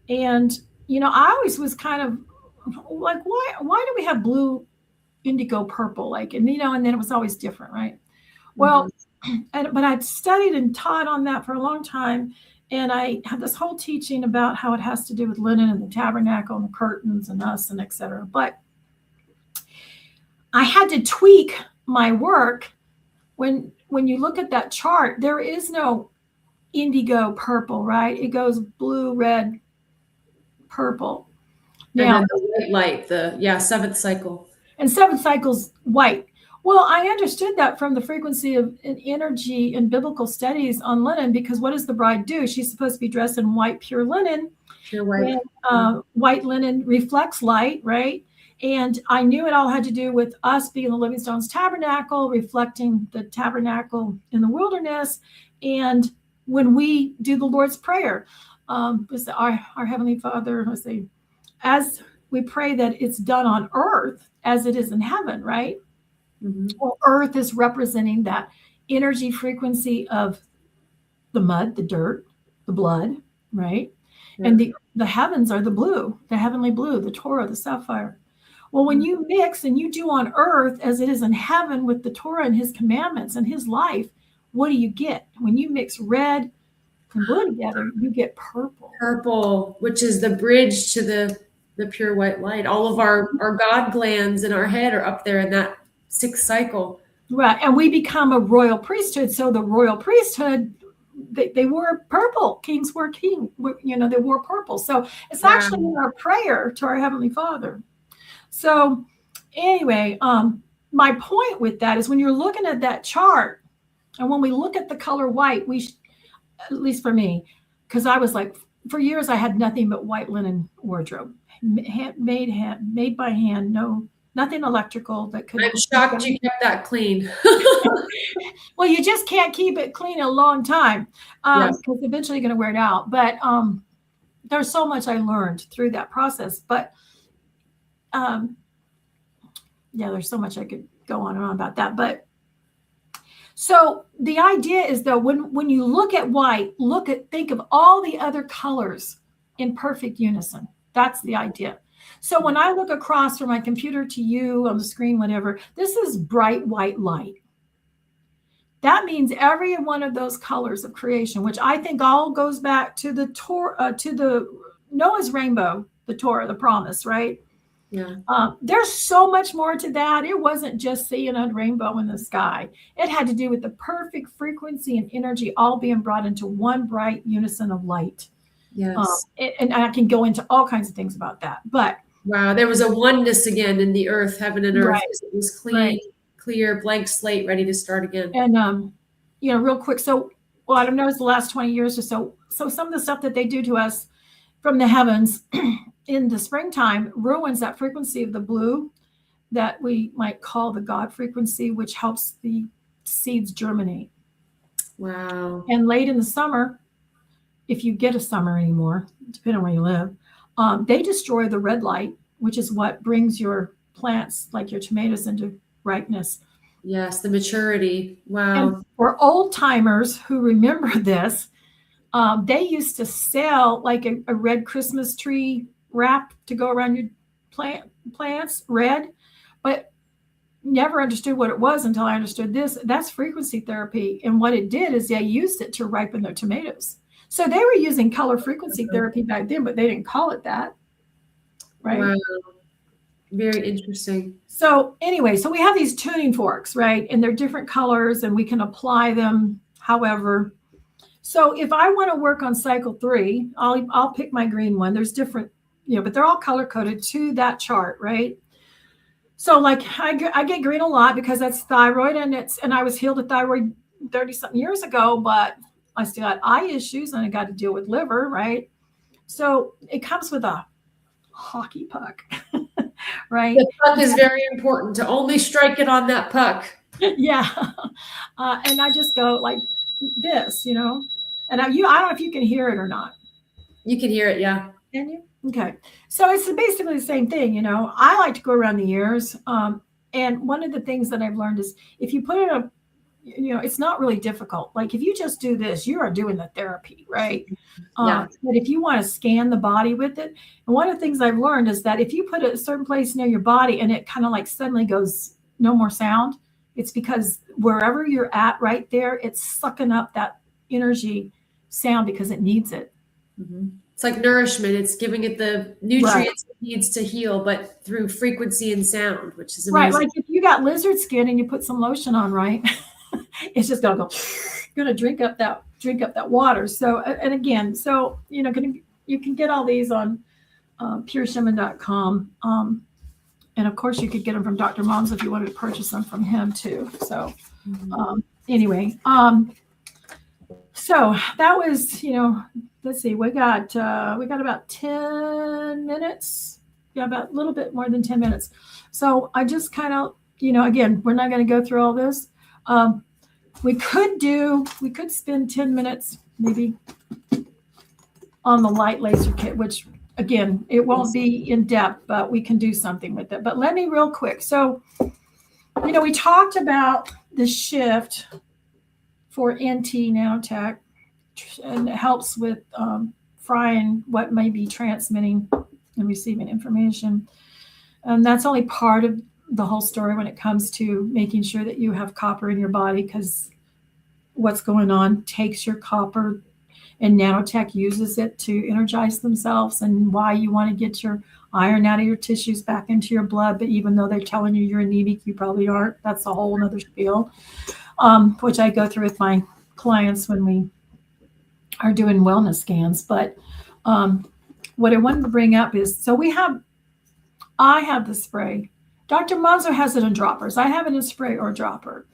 Speaker 1: and I always was kind of like, why do we have blue, indigo, purple, and then it was always different, right? Well, but I'd studied and taught on that for a long time. And I had this whole teaching about how it has to do with linen and the tabernacle and the curtains and us and et cetera. But I had to tweak my work. When you look at that chart, there is no indigo purple, right? It goes blue, red, purple.
Speaker 2: Now, and then the white light, 7th cycle.
Speaker 1: And 7th cycle's white. Well, I understood that from the frequency of energy in biblical studies on linen, because what does the bride do? She's supposed to be dressed in white, pure linen.
Speaker 2: Pure white.
Speaker 1: And, white linen reflects light, right? And I knew it all had to do with us being the Living Stones tabernacle, reflecting the tabernacle in the wilderness. And when we do the Lord's Prayer, our Heavenly Father, let's see, as we pray that it's done on earth as it is in heaven, right?
Speaker 2: Mm-hmm.
Speaker 1: Well, earth is representing that energy frequency of the mud, the dirt, the blood, right?
Speaker 2: Yeah.
Speaker 1: And the heavens are the blue, the heavenly blue, the Torah, the sapphire. Well, when you mix and you do on earth as it is in heaven with the Torah and his commandments and his life, what do you get? When you mix red and blue together, you get purple.
Speaker 2: Purple, which is the bridge to the pure white light. All of our God glands in our head are up there in that sixth cycle.
Speaker 1: Right. And we become a royal priesthood. So the royal priesthood, they wore purple. Kings wore they wore purple. So it's actually in our prayer to our Heavenly Father. So anyway, my point with that is when you're looking at that chart, and when we look at the color white, at least for me, because I was like, for years I had nothing but white linen wardrobe, made by hand, nothing electrical that could.
Speaker 2: I'm shocked you kept that clean.
Speaker 1: Well, you just can't keep it clean a long time because eventually you're going to wear it out. But there's so much I learned through that process. But there's so much I could go on and on about that. But so the idea is, though, when you look at white, think of all the other colors in perfect unison. That's the idea. So when I look across from my computer to you on the screen, whatever, this is bright white light. That means every one of those colors of creation, which I think all goes back to the Torah, to the Noah's rainbow, the Torah, the promise, right?
Speaker 2: Yeah.
Speaker 1: There's so much more to that. It wasn't just seeing a rainbow in the sky. It had to do with the perfect frequency and energy all being brought into one bright unison of light.
Speaker 2: Yes.
Speaker 1: And I can go into all kinds of things about that. But
Speaker 2: wow, there was a oneness again in the earth, heaven and earth.
Speaker 1: Right.
Speaker 2: It was clean, clear, blank slate, ready to start again.
Speaker 1: And real quick. So, I've noticed the last 20 years or so. So some of the stuff that they do to us from the heavens in the springtime ruins that frequency of the blue that we might call the God frequency, which helps the seeds germinate.
Speaker 2: Wow.
Speaker 1: And late in the summer, if you get a summer anymore, depending on where you live, they destroy the red light, which is what brings your plants, like your tomatoes, into ripeness.
Speaker 2: Yes, the maturity. Wow.
Speaker 1: And for old timers who remember this, they used to sell like a red Christmas tree wrap to go around your plants, red, but never understood what it was until I understood this. That's frequency therapy. And what it did is they used it to ripen their tomatoes. So they were using color frequency therapy back then, but they didn't call it that. Right.
Speaker 2: Wow. Very interesting.
Speaker 1: So anyway, so we have these tuning forks, right? And they're different colors and we can apply them however. So if I want to work on cycle 3, I'll pick my green one. There's different, but they're all color coded to that chart, right? So like I get green a lot because that's thyroid and I was healed of thyroid 30 something years ago, but I still had eye issues and I got to deal with liver, right? So it comes with a hockey puck, right?
Speaker 2: The puck is very important to only strike it on that puck.
Speaker 1: Yeah. And I just go like this, and I don't know if you can hear it or not.
Speaker 2: You can hear it. Yeah.
Speaker 1: Can you? Okay. So it's basically the same thing. I like to go around the ears. And one of the things that I've learned is if you put it it's not really difficult. Like if you just do this, you are doing the therapy, right? But if you want to scan the body with it, and one of the things I've learned is that if you put it a certain place near your body and it kind of like suddenly goes no more sound, it's because wherever you're at right there, it's sucking up that energy sound because it needs it.
Speaker 2: Mm-hmm. It's like nourishment. It's giving it the nutrients it needs to heal, but through frequency and sound, which is amazing.
Speaker 1: Right. Like if you got lizard skin and you put some lotion on, right? It's just gonna drink up that water. So, and again, so you can get all these on pureshaman.com. And of course you could get them from Dr. Mom's if you wanted to purchase them from him too. So anyway, so that was, let's see, we got about 10 minutes. Yeah, about a little bit more than 10 minutes. So I just kind of, again, we're not going to go through all this. We could spend 10 minutes maybe on the light laser kit, which again, it won't be in depth, but we can do something with it. But let me real quick. So, we talked about the shift for NT nanotech, and it helps with frying what may be transmitting and receiving information. And that's only part of the whole story when it comes to making sure that you have copper in your body, because what's going on takes your copper, and nanotech uses it to energize themselves, and why you want to get your iron out of your tissues back into your blood. But even though they're telling you you're anemic, you probably aren't. That's a whole other spiel, which I go through with my clients when we are doing wellness scans. But what I wanted to bring up is, so I have the spray. Dr. Monzo has it in droppers. I have it in spray or dropper.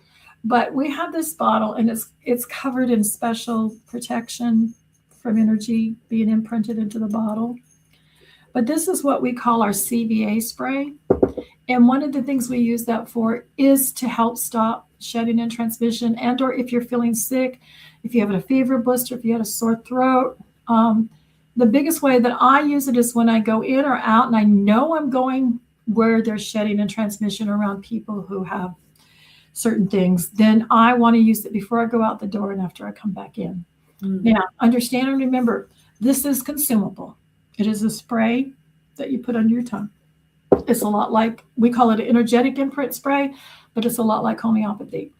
Speaker 1: But we have this bottle, and it's covered in special protection from energy being imprinted into the bottle. But this is what we call our CVA spray. And one of the things we use that for is to help stop shedding and transmission, and or if you're feeling sick, if you have a fever blister, if you had a sore throat. The biggest way that I use it is when I go in or out and I know I'm going where there's shedding and transmission around people who have certain things, then I want to use it before I go out the door and after I come back in. Now, understand and remember, this is consumable. It is a spray that you put under your tongue. It's a lot like, we call it an energetic imprint spray, but it's a lot like homeopathy.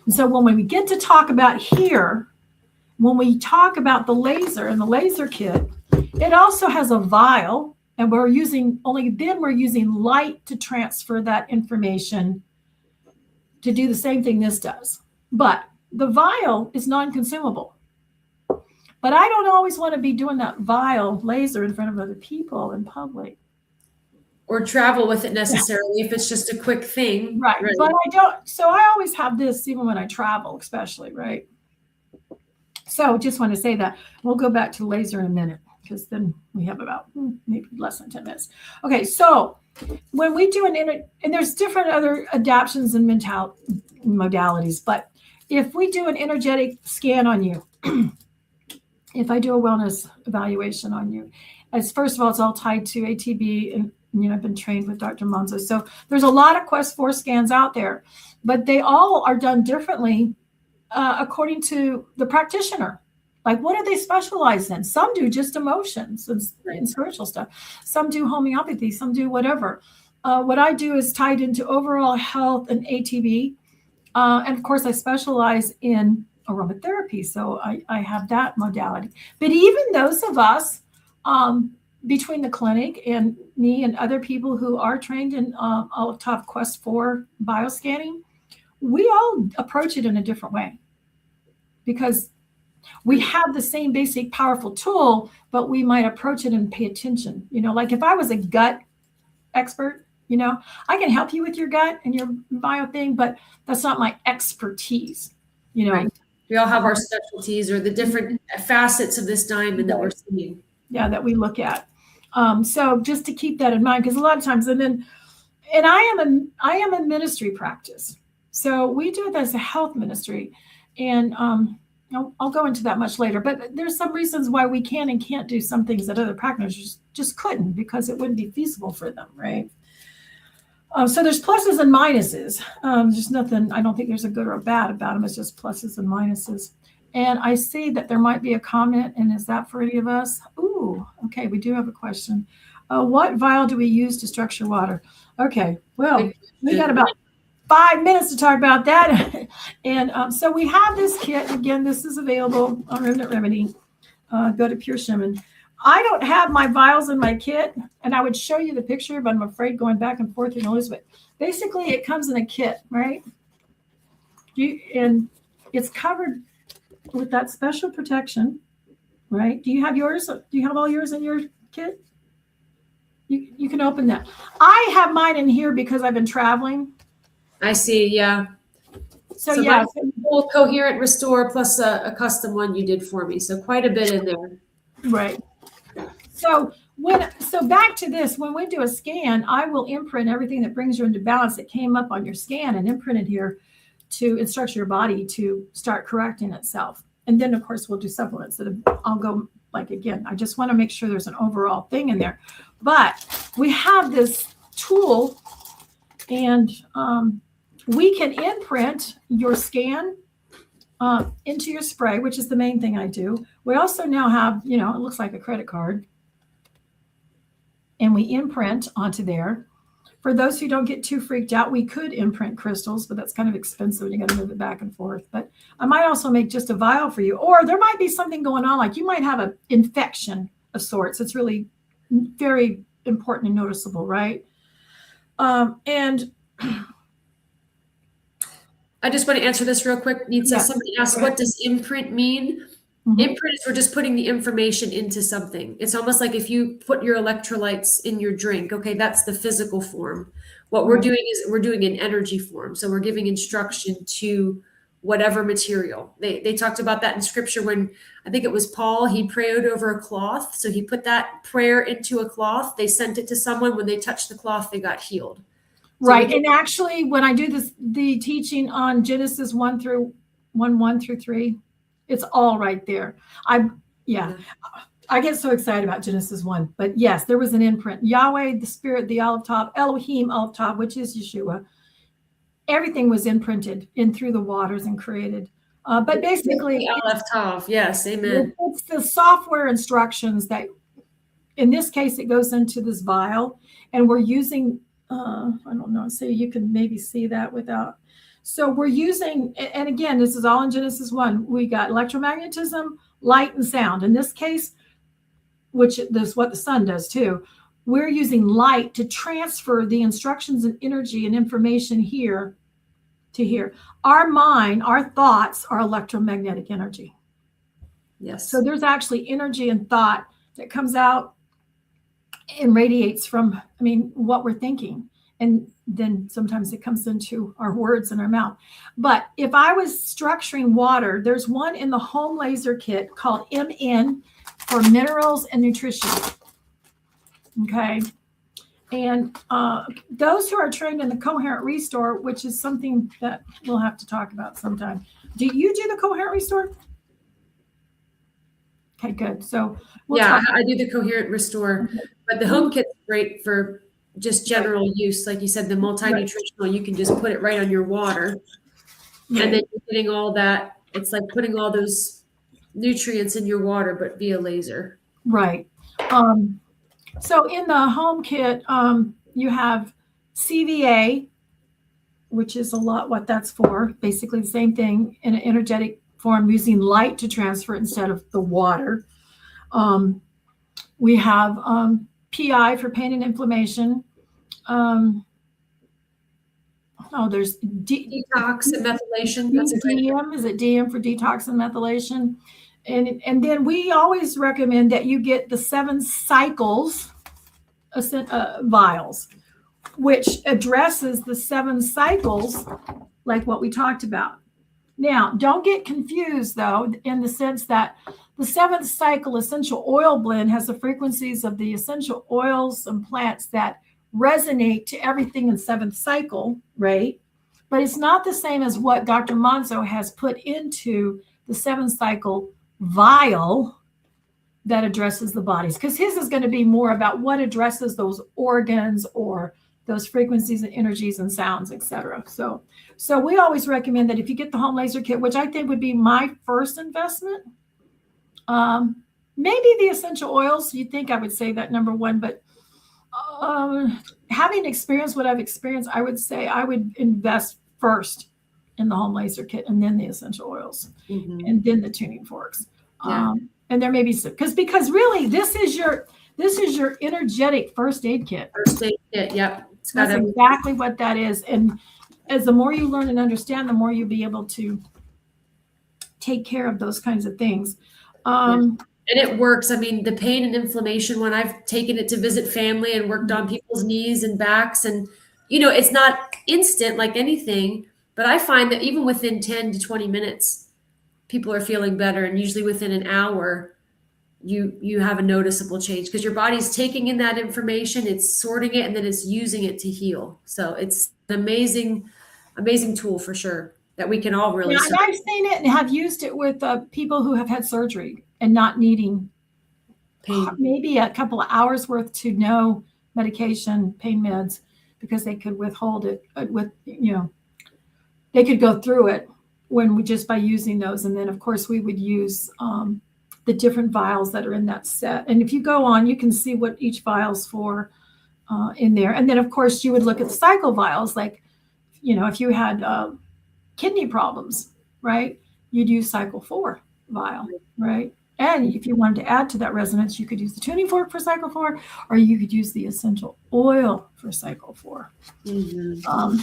Speaker 1: And so when we get to talk about here, when we talk about the laser and the laser kit, it also has a vial, and we're using light to transfer that information to do the same thing this does. But the vial is non-consumable. But I don't always want to be doing that vial laser in front of other people in public.
Speaker 2: Or travel with it necessarily if it's just a quick thing.
Speaker 1: Right. But I don't. So I always have this even when I travel, especially, right? So just want to say that. We'll go back to laser in a minute, because then we have about maybe less than 10 minutes. Okay, so when we do and there's different other adaptions and modalities, but if we do an energetic scan on you, if I do a wellness evaluation on you, as first of all, it's all tied to ATB, and I've been trained with Dr. Monzo. So there's a lot of Quest 4 scans out there, but they all are done differently according to the practitioner. Like, what do they specialize in? Some do just emotions and spiritual stuff. Some do homeopathy. Some do whatever. What I do is tied into overall health and ATB. And of course, I specialize in aromatherapy. So I have that modality. But even those of us, between the clinic and me and other people who are trained in Alef Tav Quest 4 bioscanning, we all approach it in a different way, because we have the same basic powerful tool, but we might approach it and pay attention. Like if I was a gut expert, I can help you with your gut and your bio thing, but that's not my expertise,
Speaker 2: Right. We all have our specialties or the different facets of this diamond that we're seeing.
Speaker 1: Yeah, that we look at. So just to keep that in mind, because a lot of times, and I am a ministry practice. So we do it as a health ministry, and I'll go into that much later. But there's some reasons why we can and can't do some things that other practitioners just couldn't, because it wouldn't be feasible for them, right? So there's pluses and minuses. There's nothing, I don't think there's a good or a bad about them. It's just pluses and minuses. And I see that there might be a comment, and is that for any of us? Ooh, okay, we do have a question. What vial do we use to structure water? Okay, well, we got about 5 minutes to talk about that. And so we have this kit. Again, this is available on Remnant Remedy. Go to Pure Shaman. I don't have my vials in my kit, and I would show you the picture, but I'm afraid going back and forth, Elizabeth. Basically, it comes in a kit, right? And it's covered with that special protection, right? Do you have yours? Do you have all yours in your kit? You can open that. I have mine in here because I've been traveling.
Speaker 2: I see, yeah.
Speaker 1: So yeah.
Speaker 2: Full coherent restore plus a custom one you did for me. So quite a bit in there.
Speaker 1: Right. So back to this, when we do a scan, I will imprint everything that brings you into balance that came up on your scan and imprint it here to instruct your body to start correcting itself. And then, of course, we'll do supplements that I'll go like, again, I just want to make sure there's an overall thing in there. But we have this tool, and we can imprint your scan into your spray, which is the main thing I do. We also now have, it looks like a credit card, and we imprint onto there. For those who don't get too freaked out, we could imprint crystals, but that's kind of expensive. You got to move it back and forth. But I might also make just a vial for you, or there might be something going on, like you might have an infection of sorts. It's really very important and noticeable, right? And
Speaker 2: I just want to answer this real quick.
Speaker 1: Yeah.
Speaker 2: Somebody asked, what does imprint mean?
Speaker 1: Mhm.
Speaker 2: Imprint is we're just putting the information into something. It's almost like if you put your electrolytes in your drink, okay, that's the physical form. What we're
Speaker 1: Right.
Speaker 2: doing is we're doing an energy form. So we're giving instruction to whatever material. They talked about that in scripture when I think it was Paul, he prayed over a cloth. So he put that prayer into a cloth. They sent it to someone. When they touched the cloth, they got healed. So
Speaker 1: Right. And actually, when I do the teaching on Genesis 1 through 3, it's all right there. I get so excited about Genesis 1, but yes, there was an imprint. Yahweh, the Spirit, the Alef Tav, Elohim, Alef Tav, which is Yeshua. Everything was imprinted in through the waters and created. But basically,
Speaker 2: Alef Tav, yes, amen.
Speaker 1: It's the software instructions that, in this case, it goes into this vial, and we're using, I don't know, so you can maybe see that without. So we're using, and again, this is all in Genesis 1. We got electromagnetism, light, and sound. In this case, which is what the sun does too, we're using light to transfer the instructions and energy and information here to here. Our mind, our thoughts are electromagnetic energy.
Speaker 2: Yes.
Speaker 1: So there's actually energy and thought that comes out and radiates from, what we're thinking. And then sometimes it comes into our words in our mouth. But if I was structuring water, there's one in the home laser kit called MN for minerals and nutrition. Okay. And those who are trained in the coherent restore, which is something that we'll have to talk about sometime. Do you do the coherent restore? Okay, good. So
Speaker 2: I do the coherent restore, but the home kit's great for just general use. Like you said, the multi-nutritional, you can just put it right on your water. Right. And then you're getting all that. It's like putting all those nutrients in your water, but via laser.
Speaker 1: Right. So in the home kit, you have CVA, which is a lot what that's for. Basically the same thing in an energetic form, using light to transfer it instead of the water. We have PI for pain and inflammation. There's
Speaker 2: detox and methylation.
Speaker 1: That's DM. Is it DM for detox and methylation? And then we always recommend that you get the 7 cycles vials, which addresses the 7 cycles, like what we talked about. Now, don't get confused, though, in the sense that the 7th cycle essential oil blend has the frequencies of the essential oils and plants that resonate to everything in 7th cycle, right? But it's not the same as what Dr. Monzo has put into the 7th cycle vial that addresses the bodies, because his is going to be more about what addresses those organs or those frequencies and energies and sounds, etc. So we always recommend that if you get the home laser kit, which I think would be my first investment, maybe the essential oils, you'd think I would say that number 1, but having experienced what I've experienced, I would say I would invest first in the home laser kit, and then the essential oils, and then the tuning forks.
Speaker 2: Yeah.
Speaker 1: And there may be some, because really this is your energetic first aid kit.
Speaker 2: First aid kit, yep.
Speaker 1: That's exactly what that is. And as the more you learn and understand, the more you'll be able to take care of those kinds of things.
Speaker 2: And it works. The pain and inflammation, when I've taken it to visit family and worked on people's knees and backs, and it's not instant like anything, but I find that even within 10 to 20 minutes, people are feeling better. And usually within an hour, you have a noticeable change, because your body's taking in that information, it's sorting it, and then it's using it to heal. So it's an amazing tool for sure that we can all really.
Speaker 1: Yeah, and I've seen it and have used it with people who have had surgery and not needing
Speaker 2: Pain.
Speaker 1: maybe a couple of hours worth to no medication, pain meds, because they could withhold it with, they could go through it just by using those. And then of course we would use the different vials that are in that set. And if you go on, you can see what each vial's for in there. And then of course you would look at the cycle vials, like, if you had kidney problems, right? You'd use cycle 4 vial, right? And if you wanted to add to that resonance, you could use the tuning fork for cycle 4, or you could use the essential oil for cycle 4.
Speaker 2: Mm-hmm.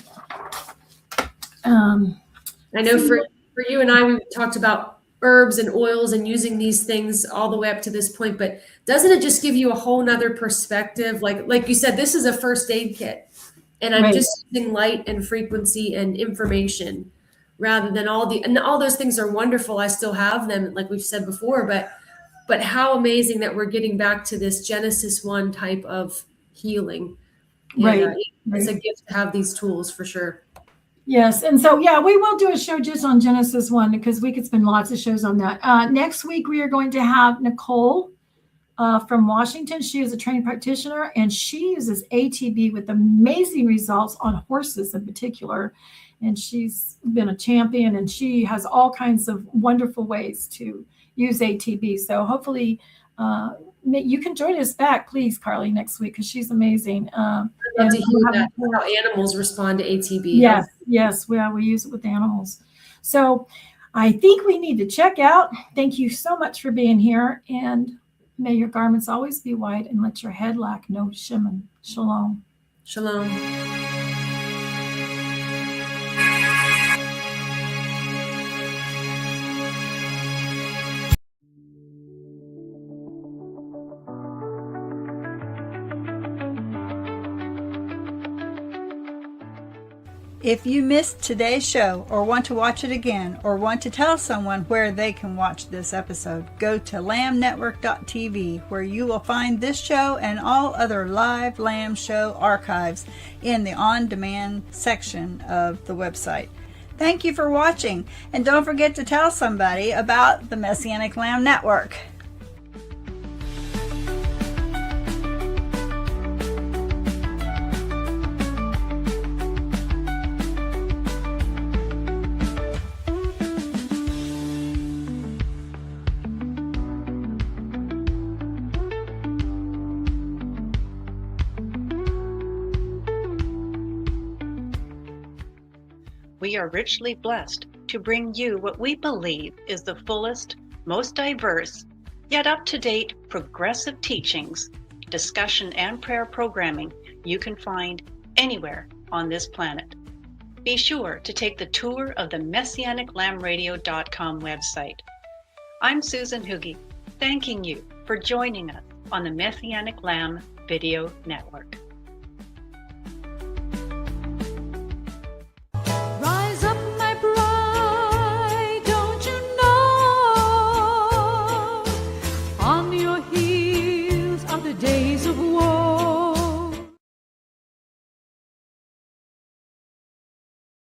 Speaker 2: I know for you and I, we talked about herbs and oils and using these things all the way up to this point, but doesn't it just give you a whole nother perspective? Like you said, this is a first aid kit, and I'm just using light and frequency and information rather than and all those things are wonderful. I still have them, like we've said before, but how amazing that we're getting back to this Genesis 1 type of healing. And, it's a gift to have these tools for sure.
Speaker 1: Yes. And so, we will do a show just on Genesis 1, because we could spend lots of shows on that. Next week, we are going to have Nicole from Washington. She is a trained practitioner, and she uses ATB with amazing results on horses in particular. And she's been a champion, and she has all kinds of wonderful ways to use ATB. So hopefully you can join us back, please, Carly, next week, because she's amazing.
Speaker 2: I'd love to hear how animals respond to ATB.
Speaker 1: Yes, we use it with animals. So I think we need to check out. Thank you so much for being here, and may your garments always be white, and let your head lack no shimmer. Shalom.
Speaker 2: Shalom.
Speaker 3: If you missed today's show, or want to watch it again, or want to tell someone where they can watch this episode, go to lambnetwork.tv, where you will find this show and all other live Lamb Show archives in the on-demand section of the website. Thank you for watching, and don't forget to tell somebody about the Messianic Lamb Network.
Speaker 4: We are richly blessed to bring you what we believe is the fullest, most diverse, yet up-to-date progressive teachings, discussion, and prayer programming you can find anywhere on this planet. Be sure to take the tour of the MessianicLambRadio.com website. I'm Susan Hoogie, thanking you for joining us on the Messianic Lamb Video Network.